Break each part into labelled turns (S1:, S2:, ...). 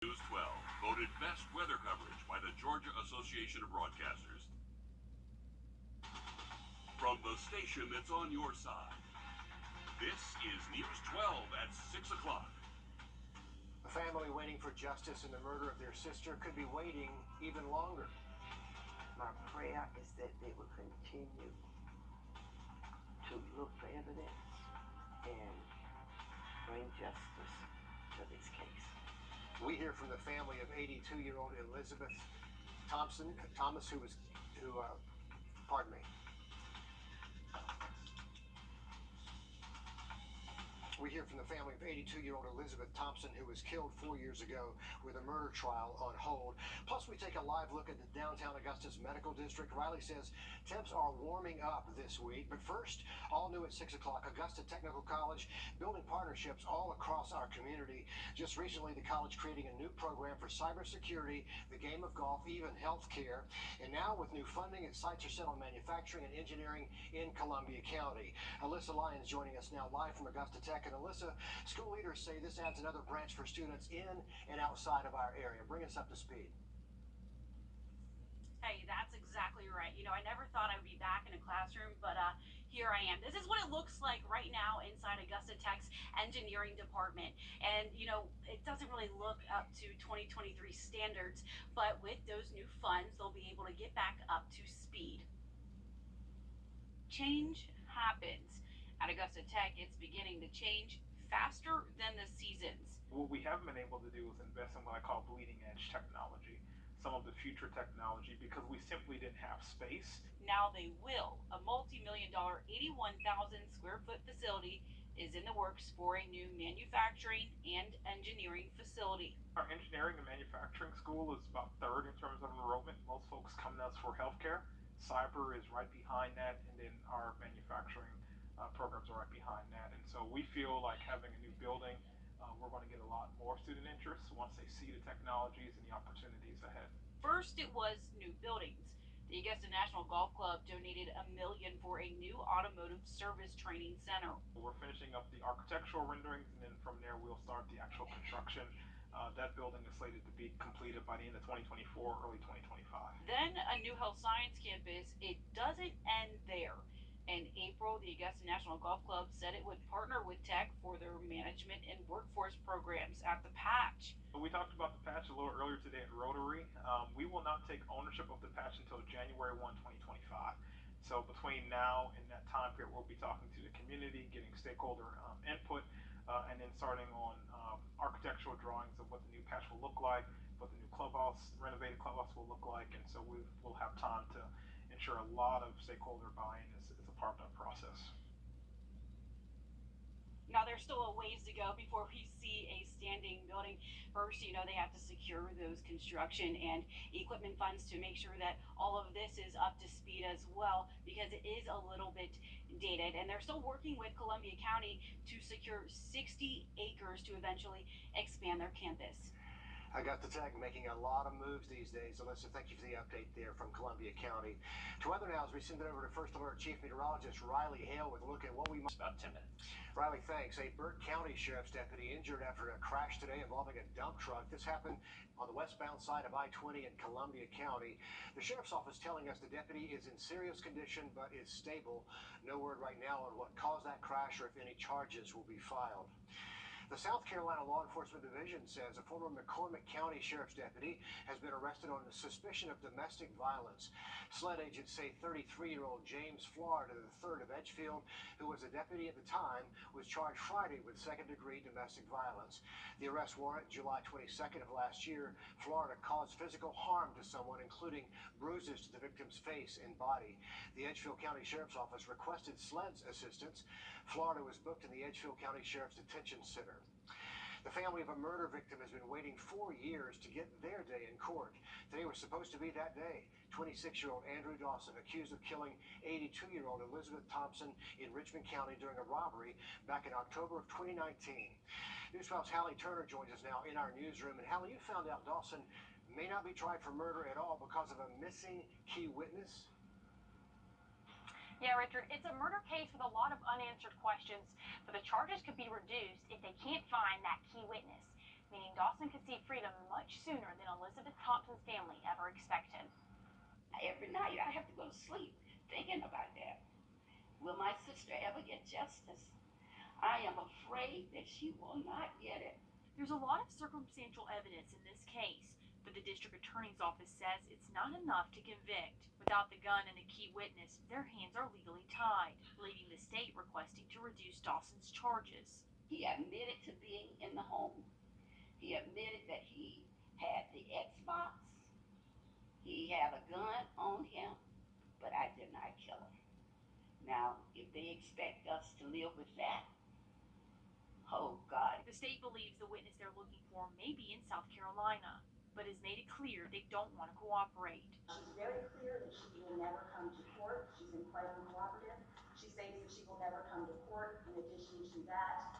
S1: News 12, voted best weather coverage by the Georgia Association of Broadcasters. From the station that's on your side, this is News 12 at 6 o'clock.
S2: A family waiting for justice in the murder of their sister could be waiting even longer.
S3: My prayer is that they will continue to look for evidence and bring justice to this case.
S2: We hear from the family of 82-year-old Elizabeth Thomas, pardon me. We hear from the family of 82-year-old Elizabeth Thompson, who was killed 4 years ago with a murder trial on hold. Plus, we take a live look at the downtown Augusta's medical district. Riley says temps are warming up this week. But first, all new at 6 o'clock, Augusta Technical College building partnerships all across our community. Just recently, the college creating a new program for cybersecurity, the game of golf, even healthcare. And now with new funding, its sights are set on manufacturing and engineering in Columbia County. Alyssa Lyons joining us now live from Augusta Tech. And Alyssa, school leaders say this adds another branch for students in and outside of our area. Bring us up to speed.
S4: Hey, that's exactly right. I never thought I would be back in a classroom, but here I am. This is what it looks like right now inside Augusta Tech's engineering department. And, it doesn't really look up to 2023 standards, but with those new funds, they'll be able to get back up to speed. Change happens. At Augusta Tech, it's beginning to change faster than the seasons.
S5: What we haven't been able to do is invest in what I call bleeding edge technology, some of the future technology, because we simply didn't have space.
S4: Now they will. A multi-million-dollar 81,000 square foot facility is in the works for a new manufacturing and engineering facility.
S5: Our engineering and manufacturing school is about third in terms of enrollment. Most folks come to us for healthcare. Cyber is right behind that, and then our manufacturing programs are right behind that. And so we feel like having a new building, we're going to get a lot more student interest once they see the technologies and the opportunities ahead.
S4: First, it was new buildings. The Augusta National Golf Club donated $1 million for a new automotive service training center.
S5: We're finishing up the architectural renderings, and then from there we'll start the actual construction. That building is slated to be completed by the end of 2024, early 2025.
S4: Then a new health science campus. It doesn't end there. In April, the Augusta National Golf Club said it would partner with Tech for their management and workforce programs at the patch.
S5: We talked about the patch a little earlier today at Rotary. We will not take ownership of the patch until January 1, 2025. So between now and that time period, we'll be talking to the community, getting stakeholder input, and then starting on architectural drawings of what the new patch will look like, what the new clubhouse, renovated clubhouse will look like. And so we'll have time to ensure a lot of stakeholder buy-in is a part of that process.
S4: Now, there's still a ways to go before we see a standing building. First, they have to secure those construction and equipment funds to make sure that all of this is up to speed as well, because it is a little bit dated. And they're still working with Columbia County to secure 60 acres to eventually expand their campus.
S2: Augusta Tech making a lot of moves these days. Alyssa, thank you for the update there from Columbia County. To weather now, as we send it over to First Alert Chief Meteorologist Riley Hale with a look at what we might.
S6: About 10 minutes.
S2: Riley, thanks. A Burke County Sheriff's deputy injured after a crash today involving a dump truck. This happened on the westbound side of I-20 in Columbia County. The Sheriff's Office telling us the deputy is in serious condition but is stable. No word right now on what caused that crash or if any charges will be filed. The South Carolina Law Enforcement Division says a former McCormick County Sheriff's deputy has been arrested on the suspicion of domestic violence. SLED agents say 33-year-old James Florida III of Edgefield, who was a deputy at the time, was charged Friday with second-degree domestic violence. The arrest warrant, July 22nd of last year, Florida caused physical harm to someone, including bruises to the victim's face and body. The Edgefield County Sheriff's Office requested SLED's assistance. Florida was booked in the Edgefield County Sheriff's Detention Center. The family of a murder victim has been waiting 4 years to get their day in court. Today was supposed to be that day. 26-year-old Andrew Dawson, accused of killing 82-year-old Elizabeth Thompson in Richmond County during a robbery back in October of 2019. News 12's Hallie Turner joins us now in our newsroom. And Hallie, you found out Dawson may not be tried for murder at all because of a missing key witness.
S7: Yeah, Richard, it's a murder case with a lot of unanswered questions, but the charges could be reduced if they can't find that key witness. meaning Dawson could see freedom much sooner than Elizabeth Thompson's family ever expected.
S6: Every night I have to go to sleep thinking about that. Will my sister ever get justice? I am afraid that she will not get it.
S4: There's a lot of circumstantial evidence in this case, but the district attorney's office says it's not enough to convict. Without the gun and a key witness, their hands are legally tied, leaving the state requesting to reduce Dawson's charges.
S6: He admitted to being in the home. He admitted that he had the Xbox. He had a gun on him, but I did not kill him. Now, if they expect us to live with that, oh God.
S4: The state believes the witness they're looking for may be in South Carolina, but has made it clear they don't want to cooperate.
S8: She's very clear that she will never come to court. She's incredibly cooperative. She states that she will never come to court. In addition to that,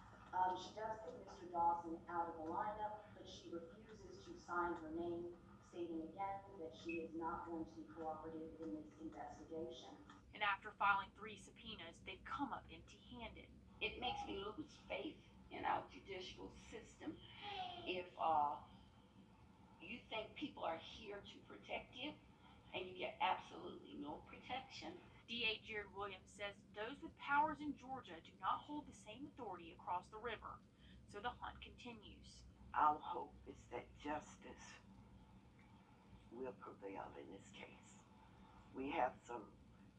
S8: she does put Mr. Dawson out of the lineup, but she refuses to sign her name, stating again that she is not going to be cooperative in this investigation.
S4: And after filing 3 subpoenas, they've come up empty-handed.
S6: It makes me lose faith in our judicial system. If you think people are here to protect you and you get absolutely no protection.
S4: DA Jared Williams says those with powers in Georgia do not hold the same authority across the river, so the hunt continues.
S3: Our hope is that justice will prevail in this case. We have some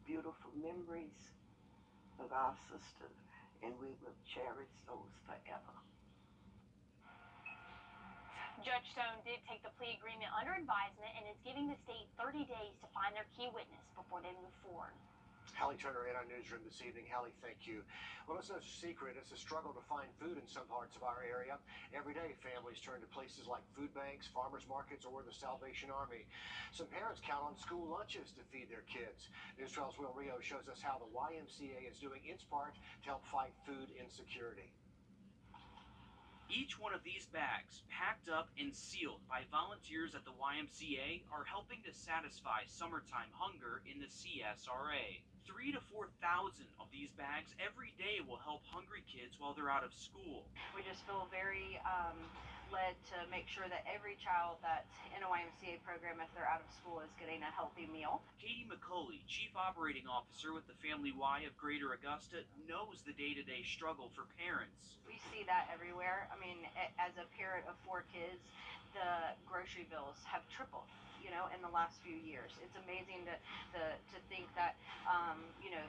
S3: beautiful memories of our sister, and we will cherish those forever.
S7: Judge Stone did take the plea agreement under advisement and is giving the state 30 days to find their key witness before they move forward.
S2: Hallie Turner in our newsroom this evening. Hallie, thank you. Well, it's no secret. It's a struggle to find food in some parts of our area. Every day, families turn to places like food banks, farmers markets, or the Salvation Army. Some parents count on school lunches to feed their kids. News 12's Will Rio shows us how the YMCA is doing its part to help fight food insecurity.
S9: Each one of these bags, packed up and sealed by volunteers at the YMCA, are helping to satisfy summertime hunger in the CSRA. 3,000 to 4,000 of these bags every day will help hungry kids while they're out of school.
S10: We just feel very led to make sure that every child that's in a YMCA program, if they're out of school, is getting a healthy meal.
S9: Katie McCulley, Chief Operating Officer with the Family Y of Greater Augusta, knows the day-to-day struggle for parents.
S10: We see that everywhere. I mean, as a parent of 4 kids, the grocery bills have tripled, in the last few years. It's amazing to think that,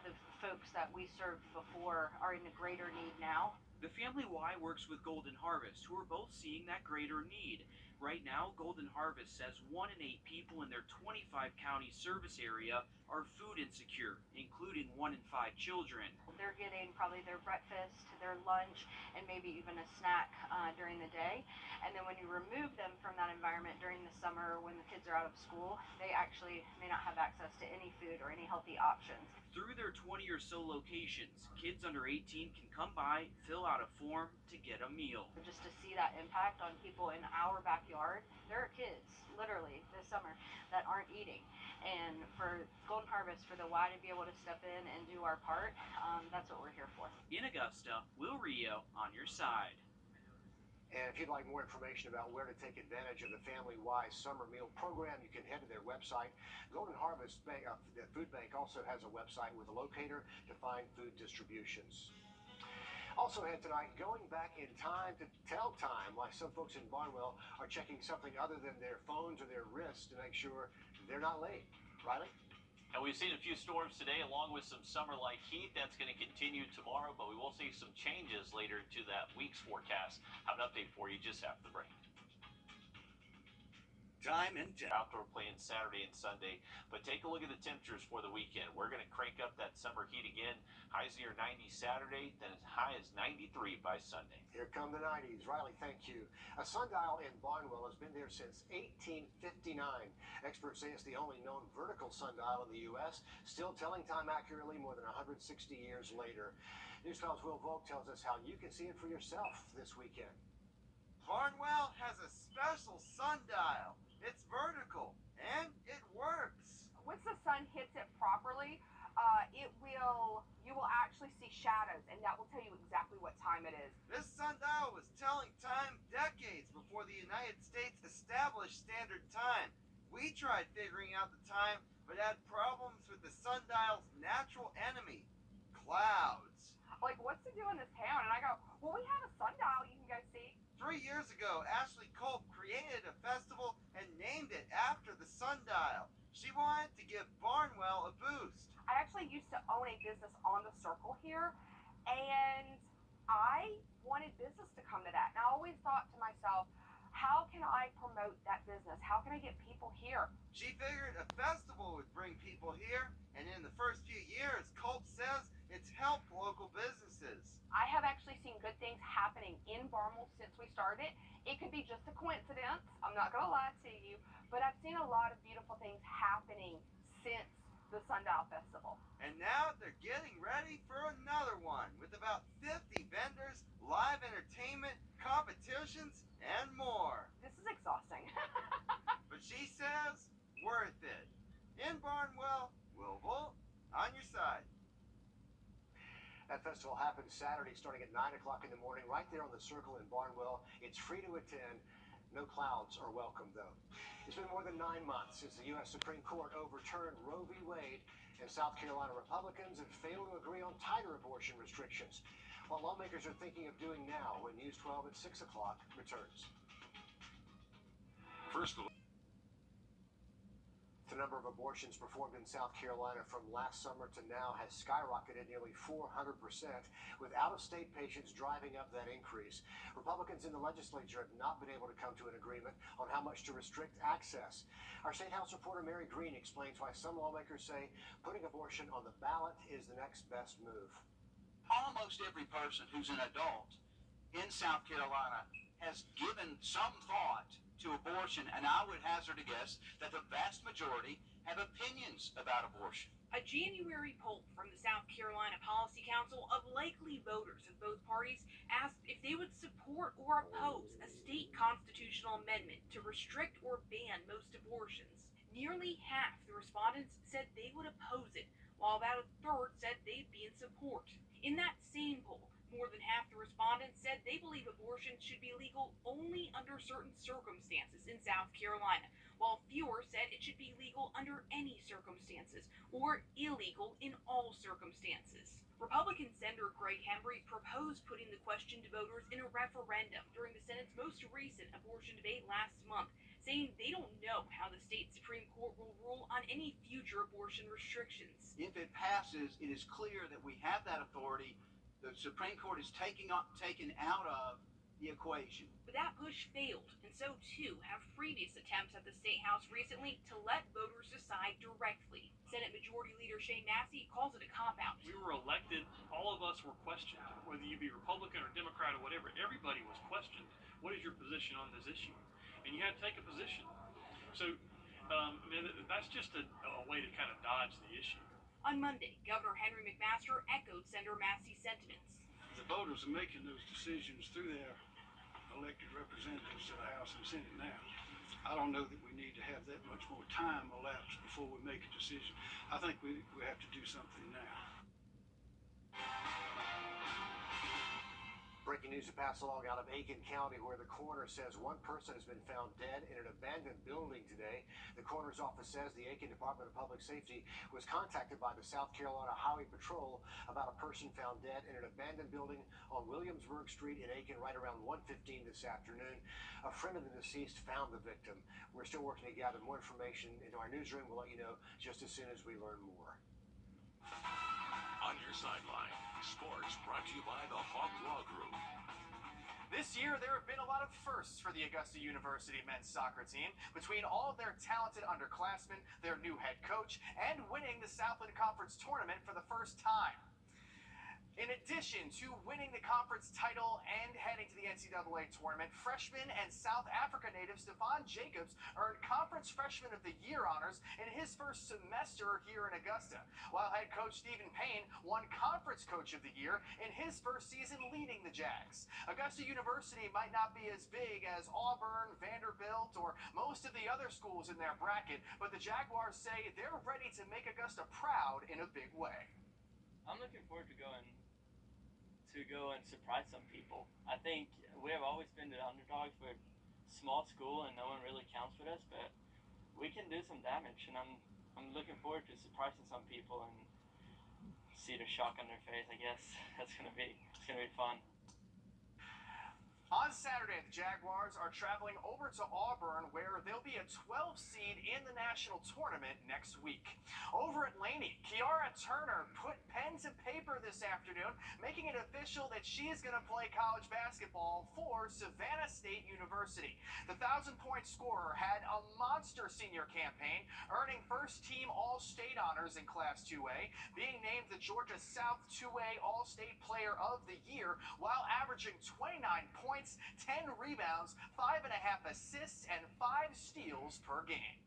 S10: the folks that we served before are in a greater need now.
S9: The Family Y works with Golden Harvest, who are both seeing that greater need. Right now, Golden Harvest says 1 in 8 people in their 25-county service area are food insecure, including 1 in 5 children.
S10: They're getting probably their breakfast, their lunch, and maybe even a snack during the day. And then when you remove them from that environment during the summer when the kids are out of school, they actually may not have access to any food or any healthy options.
S9: Through their 20 or so locations, kids under 18 can come by, fill out a form to get a meal.
S10: Just to see that impact on people in our backyard, there are kids, literally, this summer that aren't eating. And for Golden Harvest, for the Y to be able to step in and do our part, that's what we're here for.
S9: In Augusta, Will Rio on your side.
S2: And if you'd like more information about where to take advantage of the Family Y Summer Meal Program, you can head to their website. Golden Harvest Bank, the Food Bank also has a website with a locator to find food distributions. Also ahead tonight, going back in time to tell time, why some folks in Barnwell are checking something other than their phones or their wrists to make sure they're not late. Riley?
S11: And we've seen a few storms today along with some summer-like heat. That's going to continue tomorrow, but we will see some changes later to that week's forecast. Have an update for you just after the break.
S1: Time and
S11: Outdoor playing Saturday and Sunday, but take a look at the temperatures for the weekend. We're going to crank up that summer heat again. Highs near 90 Saturday, then as high as 93 by Sunday.
S2: Here come the 90s. Riley, thank you. A sundial in Barnwell has been there since 1859. Experts say it's the only known vertical sundial in the U.S., still telling time accurately more than 160 years later. News 12's Will Volk tells us how you can see it for yourself this weekend.
S12: Barnwell has a special sundial. It's vertical, and it works.
S13: Once the sun hits it properly, you will actually see shadows, and that will tell you exactly what time it is.
S12: This sundial was telling time decades before the United States established standard time. We tried figuring out the time, but had problems with the sundial's natural enemy, clouds.
S13: Like, what's to do in this town? And I go, well, we have a sundial you can go see.
S12: 3 years ago, Ashley Culp created a festival and named it after the sundial. She wanted to give Barnwell a boost.
S13: I actually used to own a business on the circle here, and I wanted business to come to that. And I always thought to myself, how can I promote that business? How can I get people here?
S12: She figured a festival would bring people here, and in the first few years, Culp says it's helped local businesses.
S13: I have actually seen good things happening in Barnwell since we started. It could be just a coincidence, I'm not going to lie to you, but I've seen a lot of beautiful things happening since the Sundial Festival.
S12: And now they're getting ready for another one with about 50 vendors, live entertainment, competitions, and more.
S13: This is exhausting.
S12: But she says, worth it. In Barnwell, Louisville, on your side.
S2: That festival happens Saturday starting at 9 o'clock in the morning right there on the circle in Barnwell. It's free to attend. No clouds are welcome, though. It's been more than 9 months since the U.S. Supreme Court overturned Roe v. Wade, and South Carolina Republicans have failed to agree on tighter abortion restrictions. What lawmakers are thinking of doing now when News 12 at 6 o'clock returns.
S1: First of all,
S2: the number of abortions performed in South Carolina from last summer to now has skyrocketed nearly 400%, with out-of-state patients driving up that increase. Republicans in the legislature have not been able to come to an agreement on how much to restrict access. Our State House reporter Mary Green explains why some lawmakers say putting abortion on the ballot is the next best move.
S14: Almost every person who's an adult in South Carolina has given some thought to abortion, and I would hazard a guess that the vast majority have opinions about abortion.
S4: A January poll from the South Carolina Policy Council of likely voters of both parties asked if they would support or oppose a state constitutional amendment to restrict or ban most abortions. Nearly half the respondents said they would oppose it, while about a third said they'd be in support. In that same poll, more than half the respondents said they believe abortion should be legal only under certain circumstances in South Carolina, while fewer said it should be legal under any circumstances or illegal in all circumstances. Republican Senator Greg Hembry proposed putting the question to voters in a referendum during the Senate's most recent abortion debate last month, saying they don't know how the state Supreme Court will rule on any future abortion restrictions.
S14: If it passes, it is clear that we have that authority. The Supreme Court is taken out of the equation.
S4: But that push failed, and so too have previous attempts at the State House recently to let voters decide directly. Senate Majority Leader Shane Massey calls it a cop-out.
S15: We were elected, all of us were questioned, whether you be Republican or Democrat or whatever, everybody was questioned. What is your position on this issue? And you had to take a position. So, that's just a way to kind of dodge the issue.
S4: On Monday, Governor Henry McMaster echoed Senator Massey's sentiments.
S16: The voters are making those decisions through their elected representatives to the House and Senate now. I don't know that we need to have that much more time elapsed before we make a decision. I think we have to do something now.
S2: Breaking news to pass along out of Aiken County, where the coroner says one person has been found dead in an abandoned building today. The coroner's office says the Aiken Department of Public Safety was contacted by the South Carolina Highway Patrol about a person found dead in an abandoned building on Williamsburg Street in Aiken right around 1:15 this afternoon. A friend of the deceased found the victim. We're still working to gather more information into our newsroom. We'll let you know just as soon as we learn more.
S1: On your sideline, sports brought to you by the Hawk Law Group.
S17: This year, there have been a lot of firsts for the Augusta University men's soccer team, between all of their talented underclassmen, their new head coach, and winning the Southland Conference tournament for the first time. In addition to winning the conference title and heading to the NCAA tournament, freshman and South Africa native Stephon Jacobs earned Conference Freshman of the Year honors in his first semester here in Augusta, while head coach Stephen Payne won Conference Coach of the Year in his first season leading the Jags. Augusta University might not be as big as Auburn, Vanderbilt, or most of the other schools in their bracket, but the Jaguars say they're ready to make Augusta proud in a big way.
S18: I'm looking forward to go and surprise some people. I think we have always been the underdogs. We're a small school and no one really counts with us, but we can do some damage, and I'm looking forward to surprising some people and see the shock on their face. I guess it's gonna be fun.
S17: On Saturday, the Jaguars are traveling over to Auburn, where they'll be a 12 seed in the national tournament next week. Over at Laney, Kiara Turner put pen to paper this afternoon, making it official that she is going to play college basketball for Savannah State University. The 1,000-point scorer had a monster senior campaign, earning first-team All-State honors in Class 2A, being named the Georgia South 2A All-State Player of the Year, while averaging 29 points, 10 rebounds, 5.5 assists, and 5 steals per game.